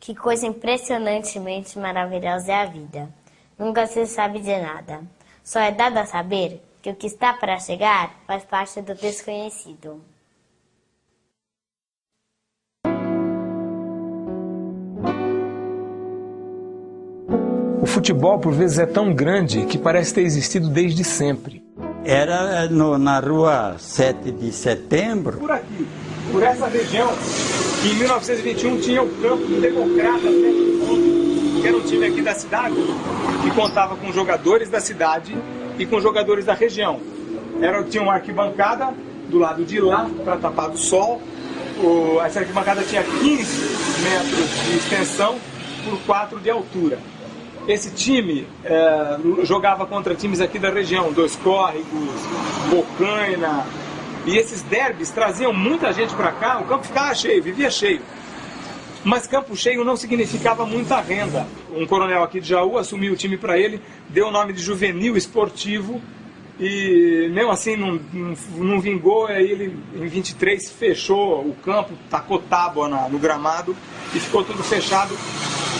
Que coisa impressionantemente maravilhosa é a vida. Nunca se sabe de nada. Só é dado a saber que o que está para chegar faz parte do desconhecido. O futebol, por vezes, é tão grande que parece ter existido desde sempre. Era na rua 7 de setembro. Por aqui, por essa região, que em 1921 tinha o campo do Democrata, que era um time aqui da cidade, que contava com jogadores da cidade e com jogadores da região. Tinha uma arquibancada do lado de lá, para tapar do sol. Essa arquibancada tinha 15 metros de extensão por 4 de altura. Esse time jogava contra times aqui da região, Dois Córregos, Bocaina, e esses derbys traziam muita gente para cá, o campo ficava cheio, vivia cheio. Mas campo cheio não significava muita renda. Um coronel aqui de Jaú assumiu o time para ele, deu o nome de Juvenil Esportivo, e mesmo assim não vingou, aí ele em 23 fechou o campo, tacou tábua no gramado e ficou tudo fechado.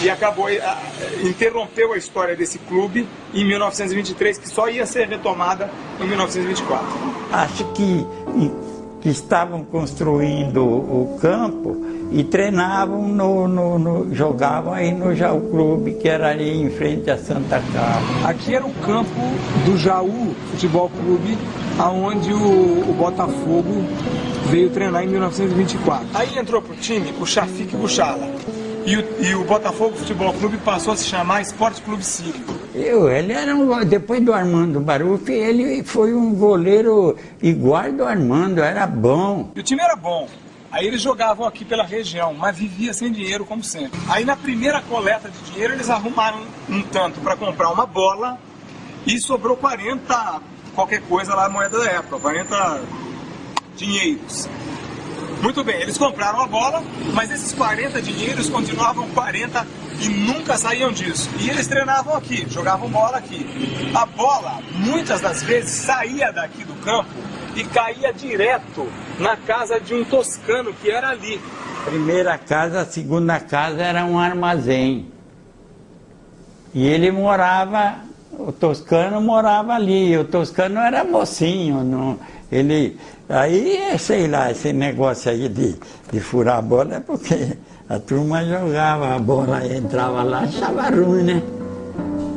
E interrompeu a história desse clube em 1923, que só ia ser retomada em 1924. Acho que estavam construindo o campo e treinavam, jogavam aí no Jaú Clube, que era ali em frente a Santa Carla. Aqui era o campo do Jaú Futebol Clube, aonde o Botafogo veio treinar em 1924. Aí entrou pro time o Shafiq Buchala. E o Botafogo Futebol Clube passou a se chamar Esporte Clube Sírio. Ele era depois do Armando Barufi, ele foi um goleiro igual do Armando, era bom. E o time era bom. Aí eles jogavam aqui pela região, mas vivia sem dinheiro como sempre. Aí na primeira coleta de dinheiro eles arrumaram um tanto para comprar uma bola e sobrou 40, qualquer coisa lá, a moeda da época, 40 dinheiros. Muito bem, eles compraram a bola, mas esses 40 dinheiros continuavam 40 e nunca saíam disso. E eles treinavam aqui, jogavam bola aqui. A bola, muitas das vezes, saía daqui do campo e caía direto na casa de um toscano que era ali. Primeira casa, a segunda casa era um armazém. E ele morava, o toscano morava ali, o toscano era mocinho, aí, sei lá, esse negócio aí de furar a bola é porque a turma jogava a bola, entrava lá, achava ruim, né?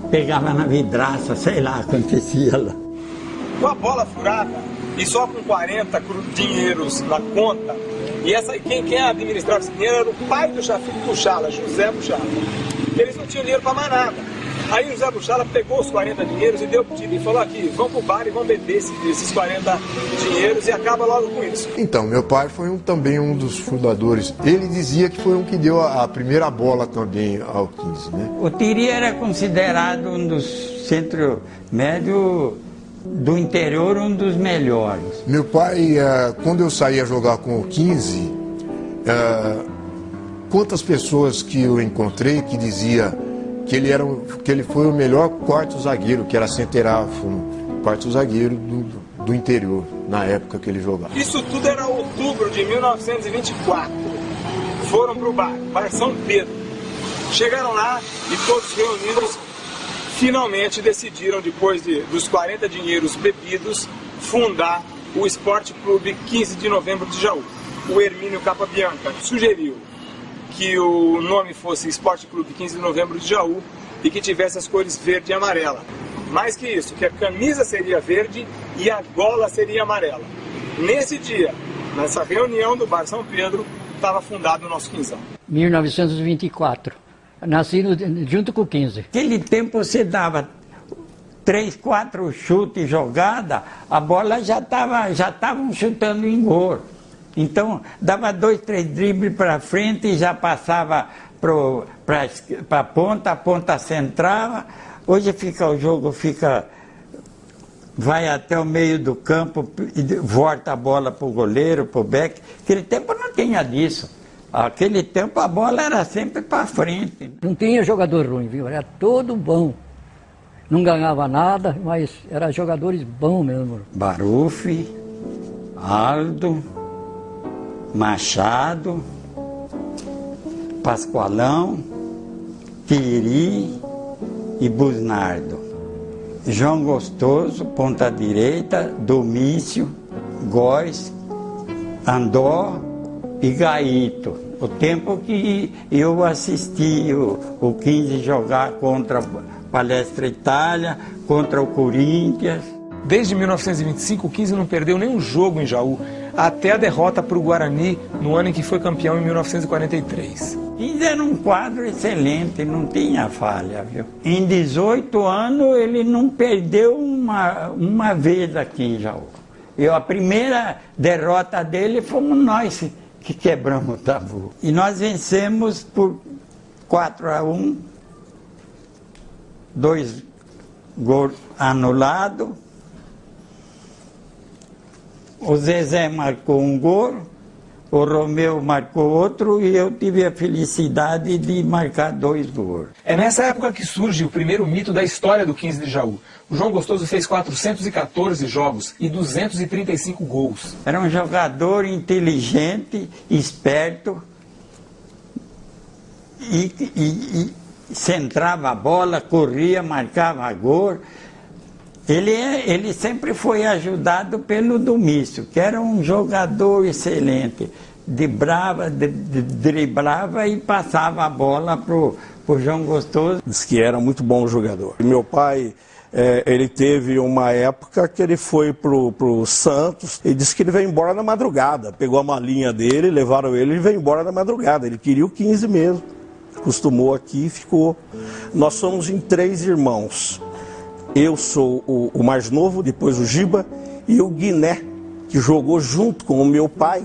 Pegava na vidraça, sei lá, acontecia lá. Com a bola furada e só com 40 dinheiros na conta, e quem administrava esse dinheiro era o pai do Shafiq Buchala, José Buchala. Eles não tinham dinheiro para mais nada. Aí o José Buchala pegou os 40 dinheiros e deu pro time e falou aqui, vamos pro bar e vamos beber esses 40 dinheiros e acaba logo com isso. Então, meu pai foi também um dos fundadores. Ele dizia que foi um que deu a primeira bola também ao 15, né? O Tiri era considerado um dos centros médios do interior, um dos melhores. Meu pai, quando eu saía jogar com o 15, quantas pessoas que eu encontrei que dizia que ele foi o melhor quarto zagueiro, que era centeráfuno, quarto zagueiro do interior, na época que ele jogava. Isso tudo era outubro de 1924. Foram pro bar São Pedro. Chegaram lá e todos reunidos, finalmente decidiram, depois dos 40 dinheiros bebidos, fundar o Esporte Clube 15 de Novembro de Jaú. O Hermínio Capabianca sugeriu que o nome fosse Esporte Clube 15 de Novembro de Jaú e que tivesse as cores verde e amarela. Mais que isso, que a camisa seria verde e a gola seria amarela. Nesse dia, nessa reunião do Bar São Pedro, estava fundado o nosso quinzão. 1924. Nasci junto com o 15. Naquele tempo você dava 3, 4 chutes jogada, a bola já estavam chutando em gol. Então, dava 2, 3 dribles para frente e já passava para a ponta centrava. Hoje o jogo vai até o meio do campo e volta a bola para o goleiro, para o back. Aquele tempo não tinha disso. Aquele tempo a bola era sempre para frente. Não tinha jogador ruim, viu? Era todo bom. Não ganhava nada, mas eram jogadores bons mesmo. Barufi, Aldo, Machado, Pascoalão, Tiri e Busnardo. João Gostoso, ponta direita, Domício, Góes, Andó e Gaito. O tempo que eu assisti o 15 jogar contra a Palestra Itália, contra o Corinthians. Desde 1925, o 15 não perdeu nenhum jogo em Jaú, até a derrota para o Guarani no ano em que foi campeão, em 1943. 15 era um quadro excelente, não tinha falha, viu? Em 18 anos ele não perdeu uma vez aqui em Jaú. A primeira derrota dele fomos nós que quebramos o tabu. E nós vencemos por 4-1, 2 gols anulados. O Zezé marcou um gol, o Romeu marcou outro e eu tive a felicidade de marcar 2 gols. É nessa época que surge o primeiro mito da história do 15 de Jaú. O João Gostoso fez 414 jogos e 235 gols. Era um jogador inteligente, esperto e centrava a bola, corria, marcava gol. Ele sempre foi ajudado pelo Domício, que era um jogador excelente. Driblava e passava a bola pro João Gostoso. Diz que era muito bom jogador. E meu pai, ele teve uma época que ele foi pro Santos e disse que ele veio embora na madrugada. Pegou a malinha dele, levaram ele e veio embora na madrugada. Ele queria o 15 mesmo. Acostumou aqui e ficou. Nós somos em 3 irmãos. Eu sou o mais novo, depois o Giba e o Guiné, que jogou junto com o meu pai,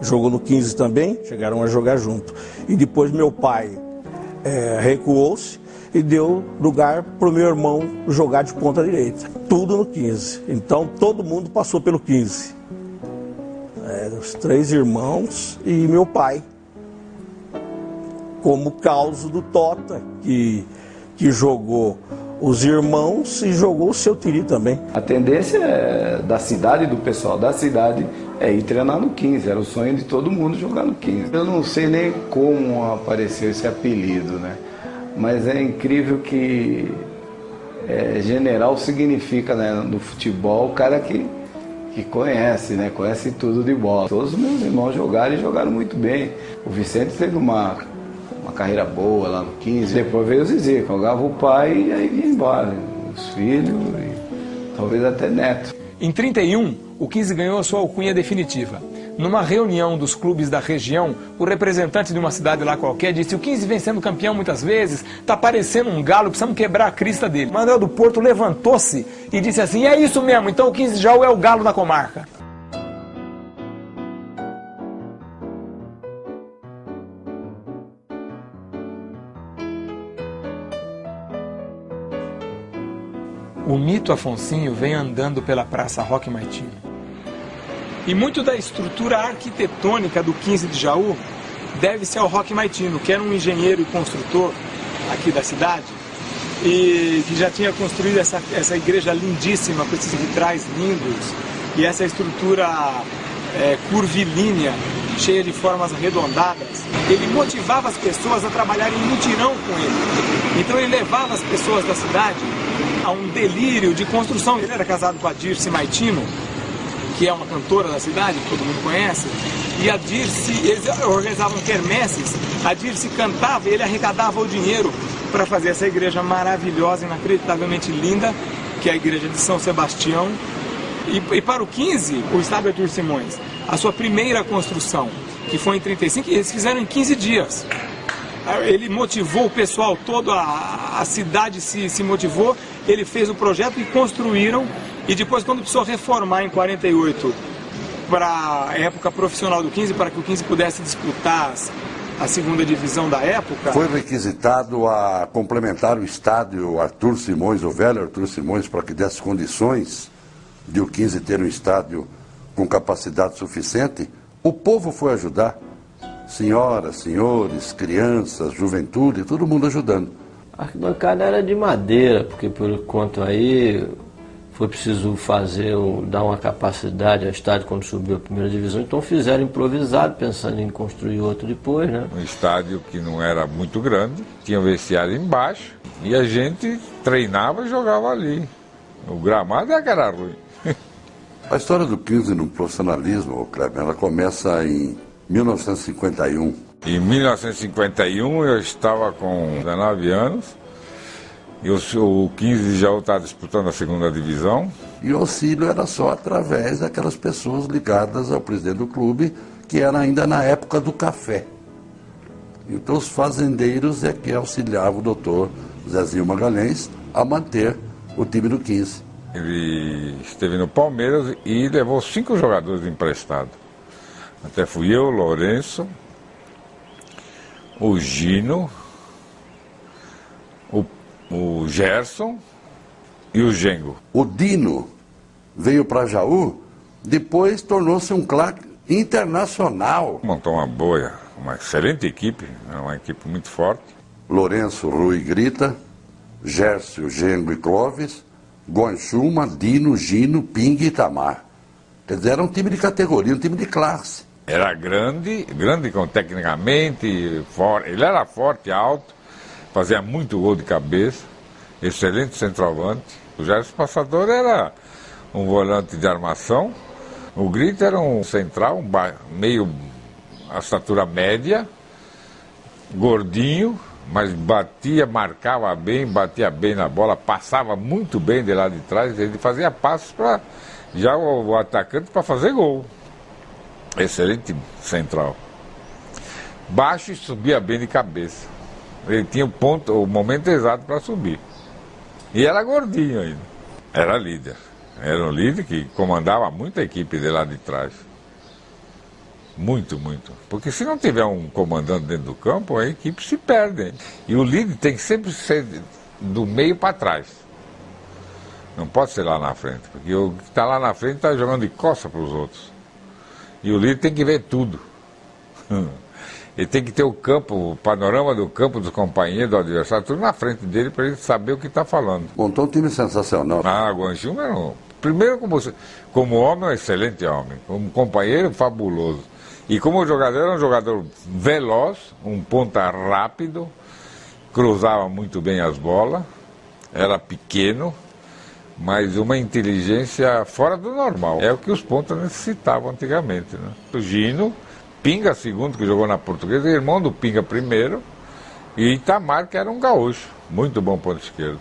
jogou no 15 também, chegaram a jogar junto. E depois meu pai recuou-se e deu lugar para o meu irmão jogar de ponta direita. Tudo no 15. Então todo mundo passou pelo 15. Os 3 irmãos e meu pai. Como causa do Tota, que jogou os irmãos e jogou o seu Tiri também. A tendência da cidade, do pessoal da cidade, é ir treinar no 15. Era o sonho de todo mundo jogar no 15. Eu não sei nem como apareceu esse apelido, né? Mas é incrível que general significa, né, no futebol, o cara que conhece, né? Conhece tudo de bola. Todos os meus irmãos jogaram e jogaram muito bem. O Vicente teve uma carreira boa lá no 15. Depois veio o Zizi, jogava o pai e aí vinha embora. Os filhos e talvez até neto. Em 31, o 15 ganhou a sua alcunha definitiva. Numa reunião dos clubes da região, o representante de uma cidade lá qualquer disse: o 15 vem sendo campeão muitas vezes, tá parecendo um galo, precisamos quebrar a crista dele. Manuel do Porto levantou-se e disse assim: é isso mesmo, então o 15 de Jaú é o galo da comarca. O mito Afonsinho vem andando pela Praça Roque Maitino. E muito da estrutura arquitetônica do 15 de Jaú deve-se ao Roque Maitino, que era um engenheiro e construtor aqui da cidade e que já tinha construído essa igreja lindíssima, com esses vitrais lindos e essa estrutura curvilínea, cheia de formas arredondadas. Ele motivava as pessoas a trabalharem em mutirão com ele. Então ele levava as pessoas da cidade a um delírio de construção. Ele era casado com a Dirce Maitino, que é uma cantora da cidade, que todo mundo conhece, e a Dirce, eles organizavam quermesses, a Dirce cantava e ele arrecadava o dinheiro para fazer essa igreja maravilhosa, inacreditavelmente linda, que é a igreja de São Sebastião. E para o 15, o Estádio Arthur Simões, a sua primeira construção, que foi em 35, eles fizeram em 15 dias. Ele motivou o pessoal todo, a cidade se motivou, ele fez o projeto e construíram. E depois, quando precisou reformar em 48 para a época profissional do 15, para que o 15 pudesse disputar a segunda divisão da época, foi requisitado a complementar o estádio Arthur Simões, o velho Arthur Simões, para que desse condições de o 15 ter um estádio com capacidade suficiente. O povo foi ajudar. Senhoras, senhores, crianças, juventude, todo mundo ajudando. A arquibancada era de madeira, porque por enquanto aí foi preciso dar uma capacidade ao estádio quando subiu a primeira divisão, então fizeram improvisado, pensando em construir outro depois, né? Um estádio que não era muito grande, tinha um vestiário embaixo e a gente treinava e jogava ali. O gramado é que era ruim. A história do 15 no profissionalismo, Kleber, ela começa em 1951. Em 1951 eu estava com 19 anos. E o 15 de Jaú estava disputando a segunda divisão. E o auxílio era só através daquelas pessoas ligadas ao presidente do clube, que era ainda na época do café. Então os fazendeiros é que auxiliavam o doutor Zezinho Magalhães a manter o time do 15. Ele esteve no Palmeiras e levou 5 jogadores emprestados. Até fui eu, o Lourenço, o Gino, o Gerson e o Gengo. O Dino veio para Jaú, depois tornou-se um craque internacional. Montou uma excelente equipe, uma equipe muito forte. Lourenço, Rui Grita, Gércio, Gengo e Clóvis, Guanchuma, Dino, Gino, Ping e Itamar. Quer dizer, era um time de categoria, um time de classe. Era grande tecnicamente, forte. Ele era forte, alto, fazia muito gol de cabeça, excelente centroavante. O Gerson Passador era um volante de armação. O Grito era um central, meio a estatura média, gordinho, mas marcava bem, batia bem na bola, passava muito bem de lá de trás. Ele fazia passos para já o atacante para fazer gol. Excelente central. Baixo e subia bem de cabeça. Ele tinha o momento exato para subir. E era gordinho ainda. Era líder. Era um líder que comandava muita equipe de lá de trás. Muito, muito. Porque se não tiver um comandante dentro do campo, a equipe se perde. E o líder tem que sempre ser do meio para trás. Não pode ser lá na frente. Porque o que está lá na frente está jogando de costa para os outros. E o líder tem que ver tudo. Ele tem que ter o campo, o panorama do campo dos companheiros, do adversário, tudo na frente dele para ele saber o que está falando. Montou um time sensacional. Guanchuma era primeiro como homem, um excelente homem. Como companheiro, fabuloso. E como jogador, era um jogador veloz, um ponta rápido, cruzava muito bem as bolas, era pequeno, mas uma inteligência fora do normal. É o que os pontas necessitavam antigamente, né? O Gino, Pinga segundo, que jogou na Portuguesa, irmão do Pinga primeiro, e Itamar, que era um gaúcho, muito bom ponto esquerdo.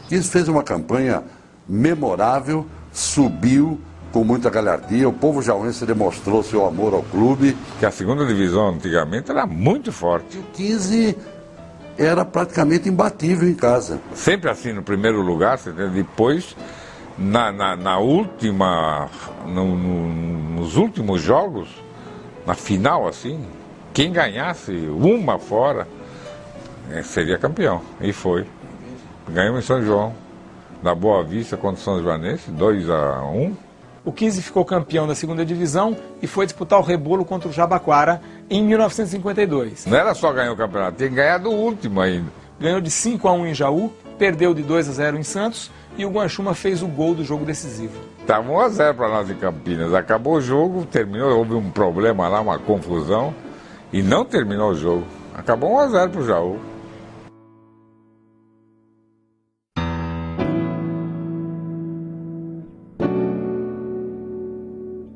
Isso fez uma campanha memorável, subiu com muita galhardia, o povo jauense demonstrou seu amor ao clube. Que a segunda divisão antigamente era muito forte. O 15 era praticamente imbatível em casa. Sempre assim no primeiro lugar, depois, nos últimos jogos, na final assim, quem ganhasse uma fora seria campeão. E foi. Ganhamos em São João, na Boa Vista contra o São Joanense, 2-1. O 15 ficou campeão da segunda divisão e foi disputar o rebolo contra o Jabaquara em 1952. Não era só ganhar o campeonato, tinha que ganhar do último ainda. Ganhou de 5-1 em Jaú, perdeu de 2-0 em Santos e o Guanchuma fez o gol do jogo decisivo. Estava 1-0 para nós em Campinas. Acabou o jogo, terminou, houve um problema lá, uma confusão, e não terminou o jogo. Acabou 1-0 para o Jaú.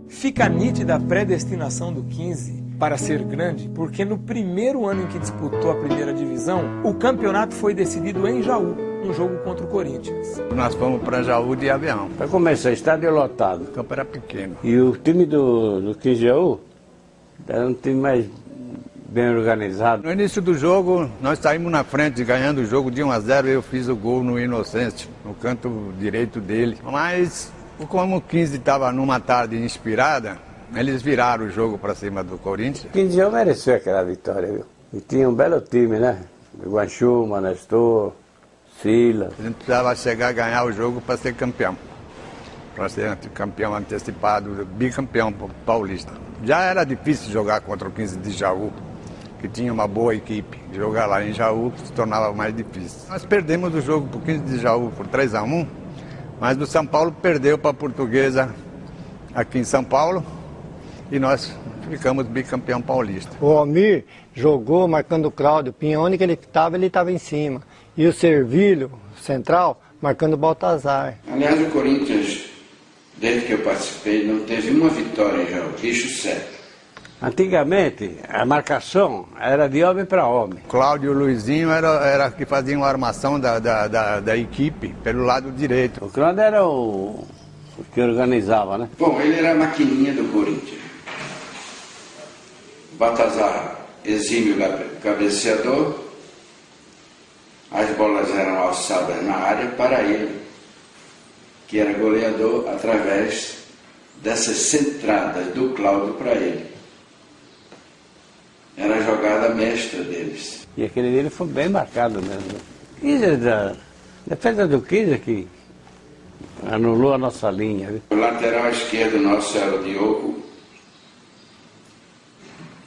Fica nítida a predestinação do 15 para ser grande, porque no primeiro ano em que disputou a primeira divisão, o campeonato foi decidido em Jaú, no jogo contra o Corinthians. Nós fomos para Jaú de avião. Para começar, estádio lotado. O campo era pequeno. E o time do 15 Jaú era um time mais bem organizado. No início do jogo, nós saímos na frente, ganhando o jogo de 1-0, eu fiz o gol no Inocêncio, no canto direito dele. Mas como o 15 estava numa tarde inspirada, eles viraram o jogo para cima do Corinthians. O 15 já mereceu aquela vitória, viu? E tinha um belo time, né? Guanchuma, Nestor, Sila. A gente precisava chegar a ganhar o jogo para ser campeão. Para ser campeão antecipado, bicampeão paulista. Já era difícil jogar contra o 15 de Jaú, que tinha uma boa equipe. Jogar lá em Jaú se tornava mais difícil. Nós perdemos o jogo para o 15 de Jaú por 3-1. Mas o São Paulo perdeu para a Portuguesa aqui em São Paulo e nós ficamos bicampeão paulista. O Almir jogou marcando o Cláudio, Pinha, onde ele estava em cima. E o Servilho, central, marcando o Baltazar. Aliás, o Corinthians, desde que eu participei, não teve uma vitória em jogo, eixo certo. Antigamente, a marcação era de homem para homem. Cláudio e o Luizinho era que faziam a armação da equipe pelo lado direito. O Cláudio era o que organizava, né? Bom, ele era a maquininha do Corinthians. Baltazar, exímio cabeceador, as bolas eram alçadas na área para ele, que era goleador através dessas centradas do Cláudio para ele. Era a jogada mestra deles. E aquele dele foi bem marcado mesmo. 15 da defesa do 15 que anulou a nossa linha. Viu? O lateral esquerdo nosso era o Diogo,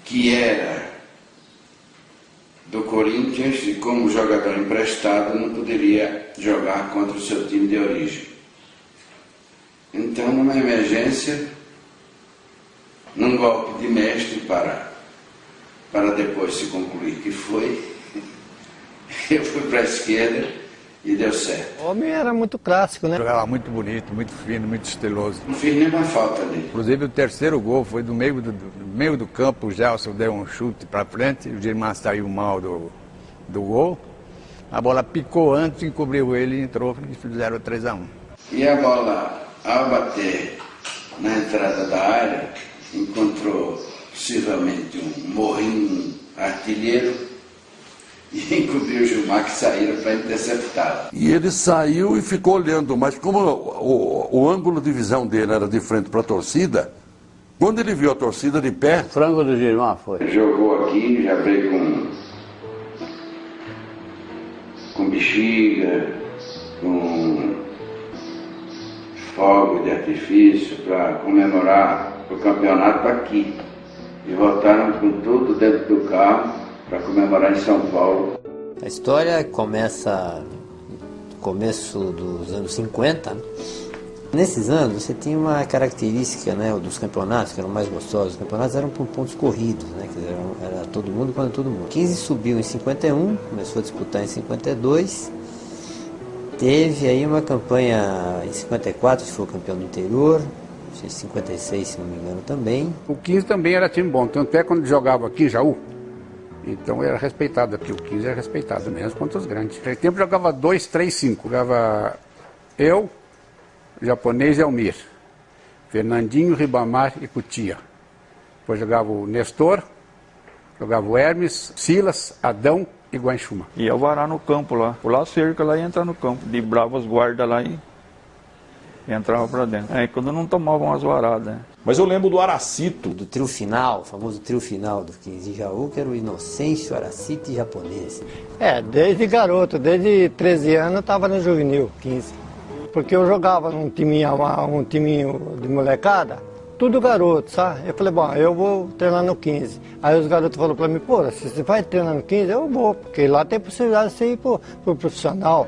que era do Corinthians e como jogador emprestado não poderia jogar contra o seu time de origem. Então, numa emergência, num golpe de mestre para depois se concluir que foi, eu fui para a esquerda e deu certo. O homem era muito clássico, né? Jogava muito bonito, muito fino, muito estiloso. Não fiz nenhuma falta dele. Inclusive o terceiro gol foi do meio do campo, o Gelson deu um chute para frente, o Gilmar saiu mal do gol. A bola picou antes, encobriu ele, entrou e fizeram 3-1. E a bola, ao bater na entrada da área, encontrou possivelmente um morrinho artilheiro e encobriu o Gilmar, que saíram para interceptá-lo. E ele saiu e ficou olhando, mas como o ângulo de visão dele era de frente para a torcida, quando ele viu a torcida de pé... O frango do Gilmar foi. Jogou aqui, já veio com bexiga, com fogo de artifício para comemorar o campeonato aqui. E voltaram com tudo dentro do carro para comemorar em São Paulo. A história começa no começo dos anos 50. Nesses anos você tinha uma característica, né, dos campeonatos que eram mais gostosos. Os campeonatos eram por pontos corridos, né, que era todo mundo contra todo mundo. 15 subiu em 51, começou a disputar em 52. Teve aí uma campanha em 54, que foi o campeão do interior. Em 56, se não me engano, também. O 15 também era time bom, tanto é quando jogava aqui em Jaú, então era respeitado aqui, o 15 era respeitado mesmo contra os grandes. Naquele tempo jogava 2, 3, 5, jogava eu, Japonês e Almir, Fernandinho, Ribamar e Cutia. Depois jogava o Nestor, jogava o Hermes, Silas, Adão e Guanchuma. Ia varar no campo lá, pular a cerca lá e entrar no campo, de bravo as guardas lá e entrava pra dentro. Aí quando não tomavam as varadas. Né? Mas eu lembro do Aracito. Do trio final, o famoso trio final do 15 de Jaú, que era o Inocêncio, Aracito e Japonês. Desde garoto, desde 13 anos eu estava no juvenil, 15. Porque eu jogava num timinho de molecada, tudo garoto, sabe? Eu falei, bom, eu vou treinar no 15. Aí os garotos falaram pra mim, pô, se você vai treinar no 15, eu vou, porque lá tem possibilidade de você ir pro profissional.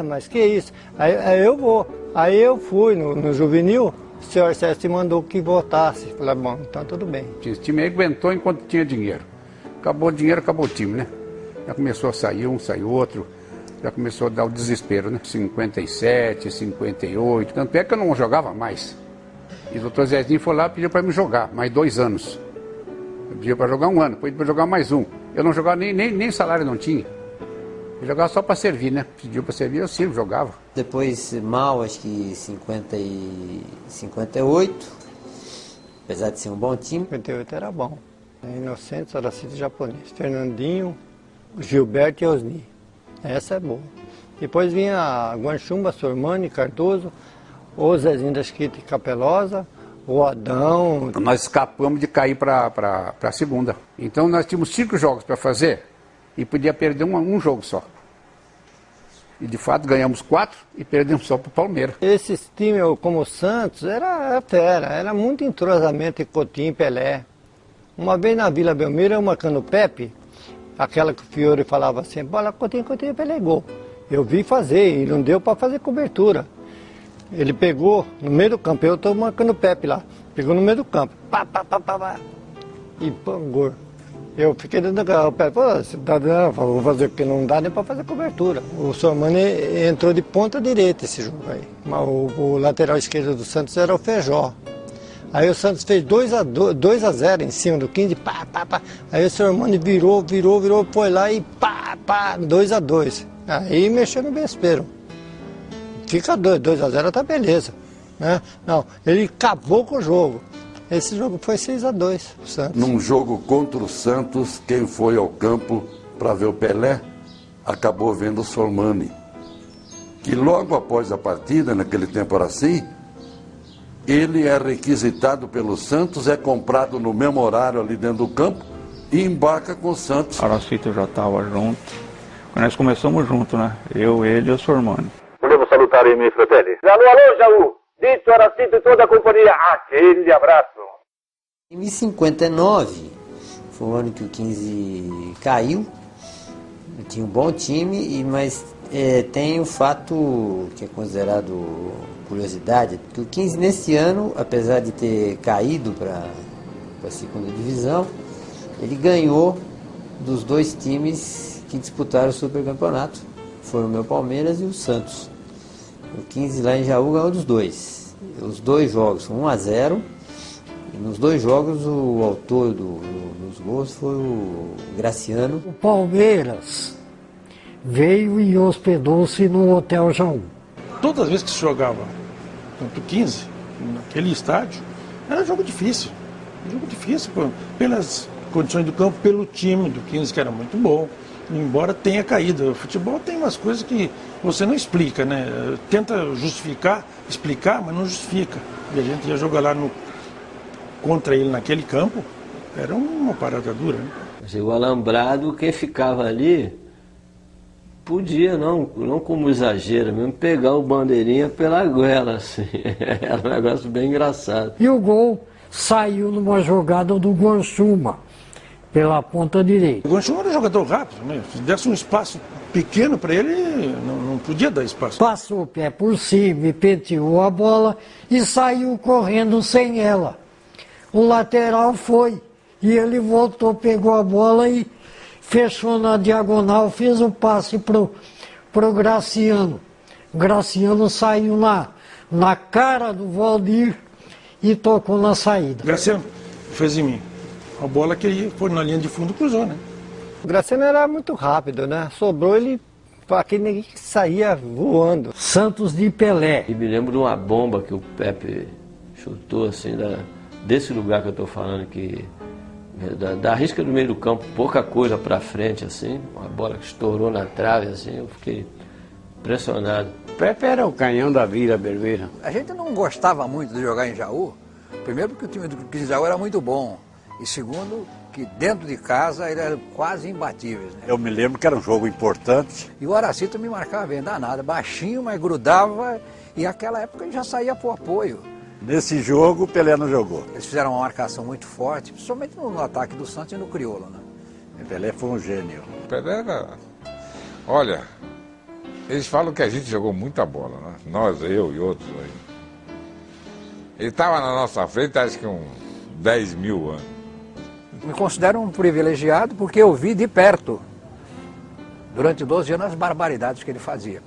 Mas que isso? Aí eu vou. Aí eu fui no juvenil, o senhor César mandou que voltasse. Falei, bom, então tudo bem. Esse time aí aguentou enquanto tinha dinheiro. Acabou o dinheiro, acabou o time, né? Já começou a sair um, saiu outro. Já começou a dar o desespero, né? 57, 58. Tanto é que eu não jogava mais. E o doutor Zezinho foi lá e pediu para me jogar, mais 2 anos. Eu pediu para jogar 1 ano, depois para jogar mais 1. Eu não jogava, nem salário não tinha. Eu jogava só para servir, né? Pediu para servir, eu sirvo, jogava. Depois, mal, acho que 58, apesar de ser um bom time. 58 era bom. Inocentes, Aracito Japonês, Fernandinho, Gilberto e Osni. Essa é boa. Depois vinha Guanchumba, Sormani, Cardoso, o Zezinho da Chiquita e Capelosa, o Adão. Nós escapamos de cair para a segunda. Então nós tínhamos 5 jogos para fazer e podia perder um jogo só. E de fato ganhamos 4 e perdemos só para o Palmeiras. Esses times como o Santos era fera, era muito entrosamento em Coutinho, Pelé. Uma vez na Vila Belmiro, eu marcando o Pepe, aquela que o Fiore falava assim, bola, Coutinho, Pelé, gol. Eu vi fazer e não deu para fazer cobertura. Ele pegou no meio do campo, eu estou marcando o Pepe lá. Pegou no meio do campo, pá, e pão, gol. Eu fiquei dentro da... O Pepe falou, você tá dando, vou fazer porque não dá nem para fazer cobertura. O Sormani entrou de ponta direita esse jogo aí. Mas o lateral esquerdo do Santos era o Feijó. Aí o Santos fez 2-0 em cima do 15, pá. Aí o Sormani virou, foi lá e pá, 2-2. Aí mexeu no vespeiro. Fica 2-0, tá beleza. Né? Não, ele acabou com o jogo. Esse jogo foi 6-2 o Santos. Num jogo contra o Santos, quem foi ao campo para ver o Pelé acabou vendo o Sormani. Que logo após a partida, naquele tempo era assim, ele é requisitado pelo Santos, é comprado no mesmo horário ali dentro do campo e embarca com o Santos. Aracito já estava junto. Nós começamos junto, né? Eu, ele e o Sormani. Podemos salutar em mim, fratelli. Alô, Jaú. Dito, Aracito e toda a companhia. Aquele abraço. Em 1959, foi o ano que o 15 caiu. Tinha um bom time, mas tem o fato que é considerado curiosidade, que o 15 nesse ano, apesar de ter caído para a segunda divisão, ele ganhou dos dois times que disputaram o supercampeonato. Foram o meu Palmeiras e o Santos. O 15 lá em Jaú ganhou dos dois. Os dois jogos foram 1-0. E nos dois jogos o autor dos gols foi o Graciano. O Palmeiras veio e hospedou-se no Hotel Jaú. Todas as vezes que se jogava contra o 15, naquele estádio, era jogo difícil. Jogo difícil pelas condições do campo, pelo time do 15, que era muito bom. Embora tenha caído. O futebol tem umas coisas que você não explica, né? Tenta justificar, explicar, mas não justifica. E a gente ia jogar lá contra ele naquele campo, era uma parada dura, né? O alambrado, quem ficava ali, podia, não como exagero, mesmo pegar o bandeirinha pela goela, assim. Era um negócio bem engraçado. E o gol saiu numa jogada do Guanchuma, pela ponta direita. O Guanchuma era um jogador rápido, né? Se desse um espaço pequeno para ele, não podia dar espaço. Passou o pé por cima e penteou a bola e saiu correndo sem ela. O lateral foi, e ele voltou, pegou a bola e fechou na diagonal, fez o passe pro Graciano. Graciano saiu na cara do Valdir e tocou na saída. Graciano fez em mim. A bola que ele foi na linha de fundo cruzou, né? O Graciano era muito rápido, né? Sobrou ele, aquele ninguém que saía voando. Santos de Pelé. E me lembro de uma bomba que o Pepe chutou assim desse lugar que eu estou falando, que da risca do meio do campo, pouca coisa para frente, assim, uma bola que estourou na trave, assim, eu fiquei impressionado. Pepe era o canhão da Vila Belmiro. A gente não gostava muito de jogar em Jaú, primeiro porque o time do 15 de Jaú era muito bom, e segundo, que dentro de casa ele era quase imbatíveis, né? Eu me lembro que era um jogo importante. E o Aracito me marcava bem, danado, baixinho, mas grudava, e naquela época ele já saía por apoio. Nesse jogo, o Pelé não jogou. Eles fizeram uma marcação muito forte, principalmente no ataque do Santos e no Crioulo, né? O Pelé foi um gênio. O Pelé era... Olha, eles falam que a gente jogou muita bola, né? Nós, eu e outros aí. Ele estava na nossa frente, acho que uns 10 mil anos. Me considero um privilegiado porque eu vi de perto, durante 12 anos, as barbaridades que ele fazia.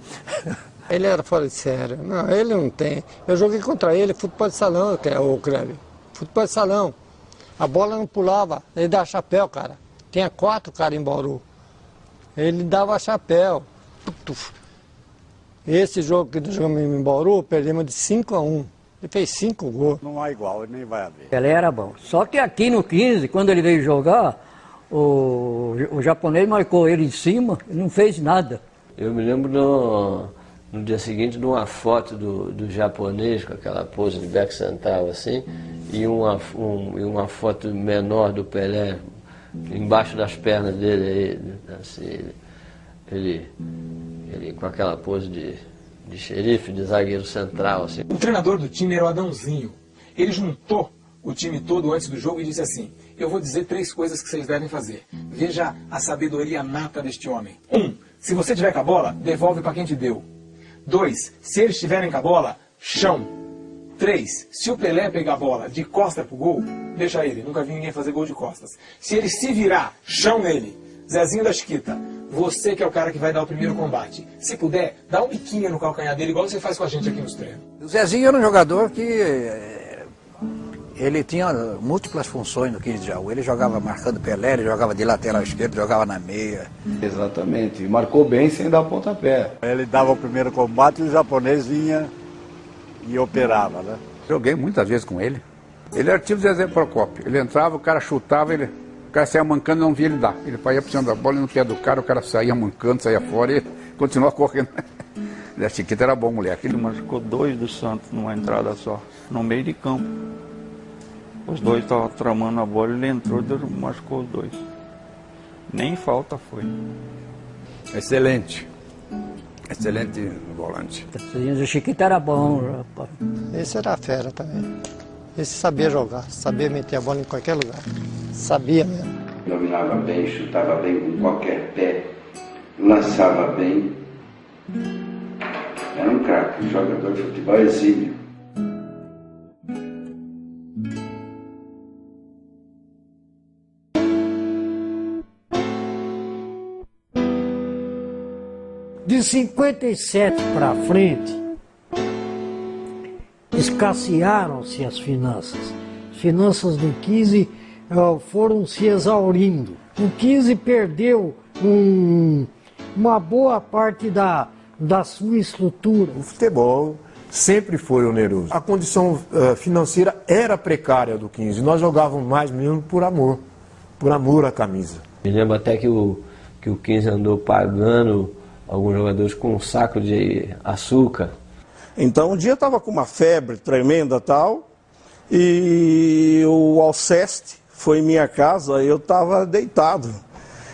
Ele era fora de sério. Não, ele não tem. Eu joguei contra ele, futebol de salão, que é o Kleber. Futebol de salão. A bola não pulava, ele dava chapéu, cara. Tinha 4 caras em Bauru. Ele dava chapéu. Esse jogo que nós jogamos em Bauru, perdemos de 5-1. Ele fez 5 gols. Não há igual, nem vai haver. Ele era bom. Só que aqui no 15, quando ele veio jogar, o japonês marcou ele em cima e não fez nada. Eu me lembro no dia seguinte de uma foto do japonês com aquela pose de back central assim, e uma foto menor do Pelé embaixo das pernas dele, assim, ele com aquela pose de xerife, de zagueiro central. Assim. O treinador do time era o Adãozinho. Ele juntou o time todo antes do jogo e disse assim: eu vou dizer 3 coisas que vocês devem fazer. Veja a sabedoria nata deste homem. 1. Se você tiver com a bola, devolve para quem te deu. 2. Se eles estiverem com a bola, chão. 3. Se o Pelé pegar a bola de costa pro gol, deixa ele. Nunca vi ninguém fazer gol de costas. Se ele se virar, chão nele. Zezinho da Chiquita, você que é o cara que vai dar o primeiro combate. Se puder, dá um biquinho no calcanhar dele, igual você faz com a gente aqui nos treinos. O Zezinho era um jogador que ele tinha múltiplas funções no 15 de Jaú. Ele jogava marcando Pelé, ele jogava de lateral esquerdo, jogava na meia. Exatamente, marcou bem sem dar pontapé. Ele dava o primeiro combate e o japonês vinha e operava, né? Joguei muitas vezes com ele. Ele era tipo Zezé Procópio. Ele entrava, o cara chutava, o cara saía mancando, não via ele dar. Ele ia pro cima da bola e no pé do cara, o cara saía mancando, saía fora e continuava correndo. A Chiquita era bom, moleque. Ele machucou 2 do Santos numa entrada só, no meio de campo. Os dois estavam tramando a bola, ele entrou e machucou os 2. Nem falta foi. Excelente. Excelente volante. O Chiquita era bom, rapaz. Esse era fera também. Esse sabia jogar, sabia meter a bola em qualquer lugar. Sabia mesmo. Dominava bem, chutava bem com qualquer pé, lançava bem. Era um craque, um jogador de futebol exímio. De 57 para frente, escassearam-se as finanças. As finanças do 15 foram se exaurindo. O 15 perdeu uma boa parte da sua estrutura. O futebol sempre foi oneroso. A condição financeira era precária do 15. Nós jogávamos mais mesmo por amor à camisa. Me lembro até que o 15 andou pagando alguns jogadores com um saco de açúcar. Então um dia eu estava com uma febre tremenda tal, e o Alceste foi em minha casa, eu estava deitado.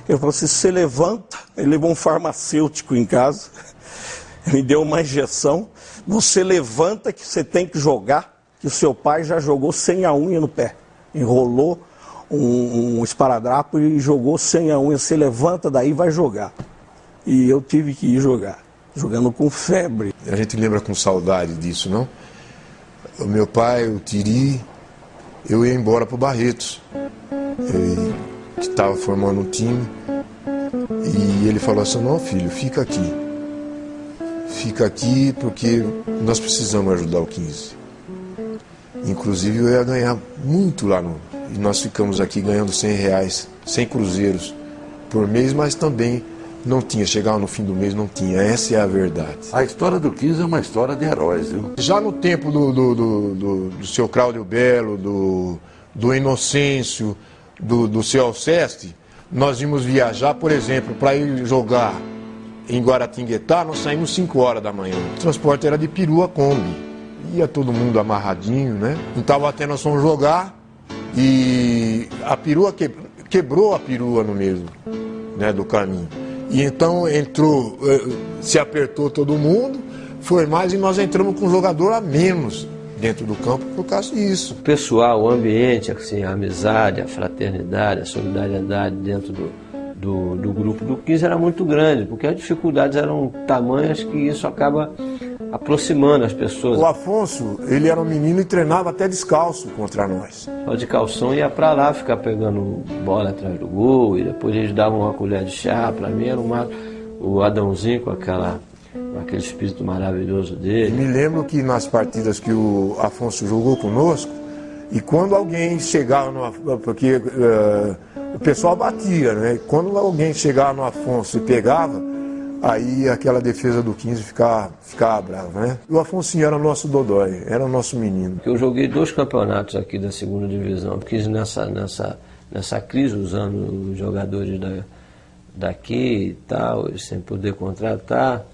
Ele falou assim, você levanta, ele levou um farmacêutico em casa, me deu uma injeção, você levanta que você tem que jogar, que o seu pai já jogou sem a unha no pé. Enrolou um esparadrapo e jogou sem a unha, você levanta daí e vai jogar. E eu tive que ir jogar, jogando com febre. A gente lembra com saudade disso, não? O meu pai, o Tiri, eu ia embora para o Barretos, que estava formando um time, e ele falou assim, não filho, fica aqui porque nós precisamos ajudar o 15. Inclusive eu ia ganhar muito lá e nós ficamos aqui ganhando R$100, 100 cruzeiros por mês, mas também não tinha, chegava no fim do mês, não tinha, essa é a verdade. A história do 15 é uma história de heróis, viu? Já no tempo do seu Cláudio Belo, do Inocêncio, do seu Alceste, nós íamos viajar, por exemplo, para ir jogar em Guaratinguetá, nós saímos 5 horas da manhã. O transporte era de perua Kombi, ia todo mundo amarradinho, né? Em Taubaté nós fomos jogar e a perua quebrou a perua no meio, né, do caminho. E então entrou, se apertou todo mundo, foi mais e nós entramos com um jogador a menos dentro do campo por causa disso. O pessoal, o ambiente, assim, a amizade, a fraternidade, a solidariedade dentro do grupo do 15 era muito grande, porque as dificuldades eram tamanhas que isso acaba aproximando as pessoas. O Afonso, ele era um menino e treinava até descalço contra nós. Só de calção ia pra lá ficar pegando bola atrás do gol, e depois eles davam uma colher de chá. Pra mim era o Adãozinho com aquele espírito maravilhoso dele. Me lembro que nas partidas que o Afonso jogou conosco, e quando alguém chegava porque o pessoal batia, né? Quando alguém chegava no Afonso e pegava, aí aquela defesa do 15 ficava brava, né? O Afonso era nosso dodói, era o nosso menino. Eu joguei 2 campeonatos aqui da 2ª divisão. 15 nessa crise, usando os jogadores daqui e tal, sem poder contratar,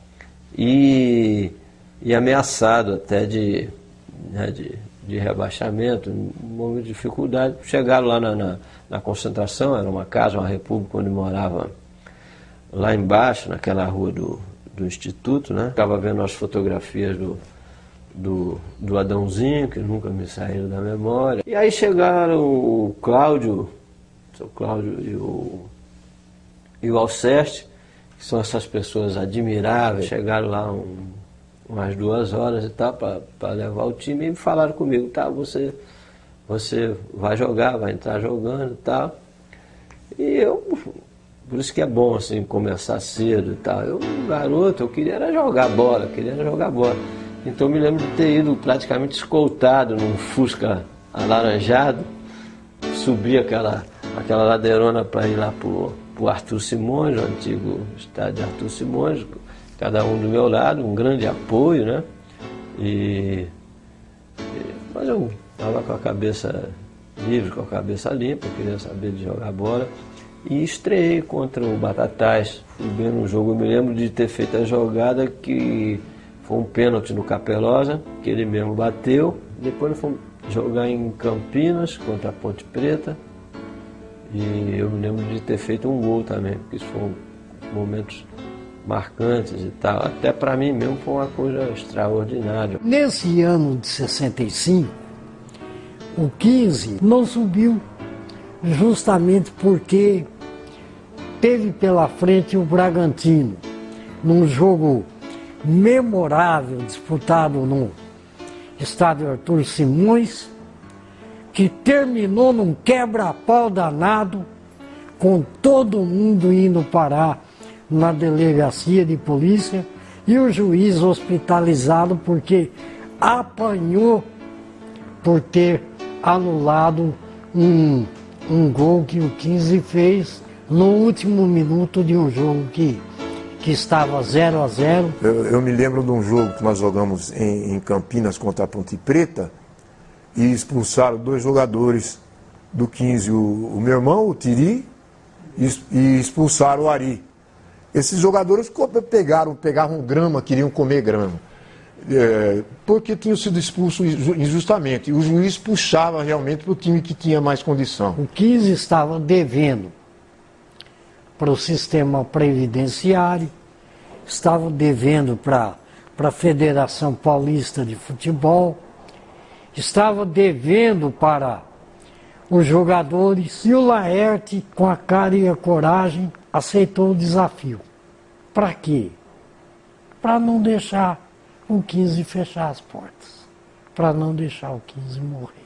e ameaçado até de rebaixamento, um momento de dificuldade. Chegaram lá na concentração, era uma casa, uma república onde morava lá embaixo, naquela rua do Instituto, né? Ficava vendo as fotografias do Adãozinho, que nunca me saíram da memória. E aí chegaram o Cláudio, o seu Cláudio e o Alceste, que são essas pessoas admiráveis. Chegaram lá umas 2 horas e tal, para levar o time, e falaram comigo, tá, você vai jogar, vai entrar jogando e tal. E eu, por isso que é bom assim, começar cedo e tal. Eu, garoto, eu queria era jogar bola, Então eu me lembro de ter ido praticamente escoltado num Fusca alaranjado, subir aquela ladeirona para ir lá pro Arthur Simões, o antigo estádio Arthur Simões, cada um do meu lado, um grande apoio, né? Mas eu estava com a cabeça livre, com a cabeça limpa, queria saber de jogar bola. E estreiei contra o Batatais. Fui bem no jogo, eu me lembro de ter feito a jogada que foi um pênalti no Capelosa, que ele mesmo bateu. Depois nós fomos jogar em Campinas contra a Ponte Preta. E eu me lembro de ter feito um gol também, porque isso foram momentos marcantes e tal. Até para mim mesmo foi uma coisa extraordinária. Nesse ano de 65, o 15 não subiu justamente porque teve pela frente o Bragantino, num jogo memorável, disputado no estádio Arthur Simões, que terminou num quebra-pau danado, com todo mundo indo parar na delegacia de polícia e o juiz hospitalizado porque apanhou por ter anulado um gol que o 15 fez no último minuto de um jogo que estava 0-0. Eu me lembro de um jogo que nós jogamos em Campinas contra a Ponte Preta e expulsaram 2 jogadores do 15, o meu irmão, o Tiri, e expulsaram o Ari. Esses jogadores pegavam grama, queriam comer grama, porque tinham sido expulsos injustamente. O juiz puxava realmente para o time que tinha mais condição. O 15 estava devendo para o sistema previdenciário, estava devendo para a Federação Paulista de Futebol, estava devendo para os jogadores, e o Laerte, com a cara e a coragem, aceitou o desafio. Para quê? Para não deixar o 15 fechar as portas, para não deixar o 15 morrer.